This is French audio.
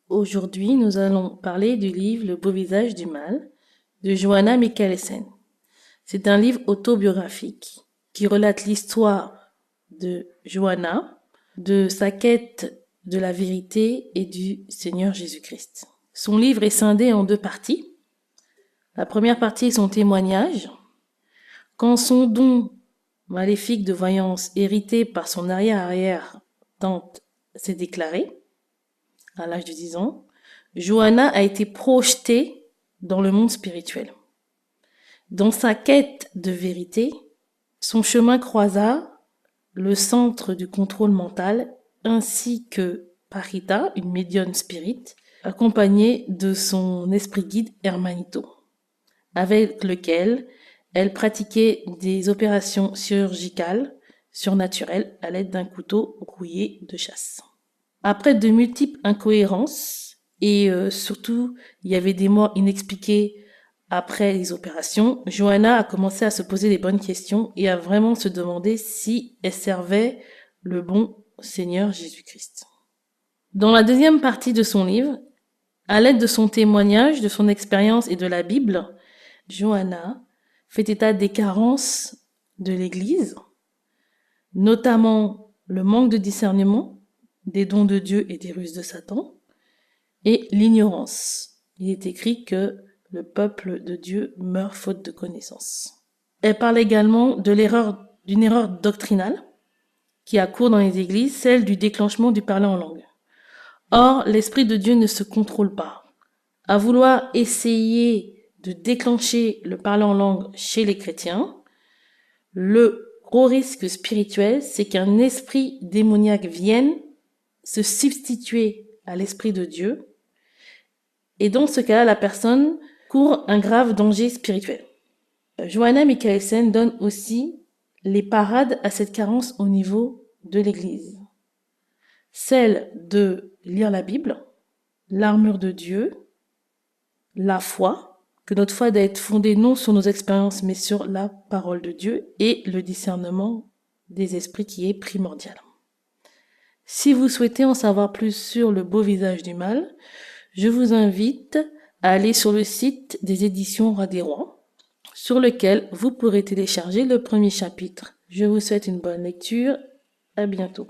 Aujourd'hui, nous allons parler du livre Le beau visage du mal de Johanna Michaelsen. C'est un livre autobiographique qui relate l'histoire de Johanna, de sa quête de la vérité et du Seigneur Jésus-Christ. Son livre est scindé en deux parties. La première partie est son témoignage. Quand son don maléfique de voyance hérité par son arrière-arrière-tante s'est déclaré, à l'âge de 10 ans, Johanna a été projetée dans le monde spirituel. Dans sa quête de vérité, son chemin croisa le centre du contrôle mental ainsi que Parita, une médium spirit, accompagnée de son esprit guide Hermanito, avec lequel elle pratiquait des opérations chirurgicales surnaturelles à l'aide d'un couteau rouillé de chasse. Après de multiples incohérences et surtout il y avait des morts inexpliquées après les opérations, Johanna a commencé à se poser les bonnes questions et à vraiment se demander si elle servait le bon Seigneur Jésus-Christ. Dans la deuxième partie de son livre, à l'aide de son témoignage, de son expérience et de la Bible, Johanna fait état des carences de l'Église, notamment le manque de discernement, des dons de Dieu et des ruses de Satan, et l'ignorance. Il est écrit que le peuple de Dieu meurt faute de connaissance. Elle parle également d'une erreur doctrinale qui a cours dans les églises, celle du déclenchement du parler en langue. Or, l'Esprit de Dieu ne se contrôle pas. À vouloir essayer de déclencher le parler en langue chez les chrétiens, le gros risque spirituel, c'est qu'un esprit démoniaque vienne se substituer à l'Esprit de Dieu. Et dans ce cas-là, la personne court un grave danger spirituel. Johanna Michaelsen donne aussi les parades à cette carence au niveau de l'Église. Celle de lire la Bible, l'armure de Dieu, la foi, que notre foi doit être fondée non sur nos expériences mais sur la parole de Dieu, et le discernement des esprits qui est primordial. Si vous souhaitez en savoir plus sur le beau visage du mal, je vous invite à aller sur le site des éditions Roi des Rois, sur lequel vous pourrez télécharger le premier chapitre. Je vous souhaite une bonne lecture. À bientôt.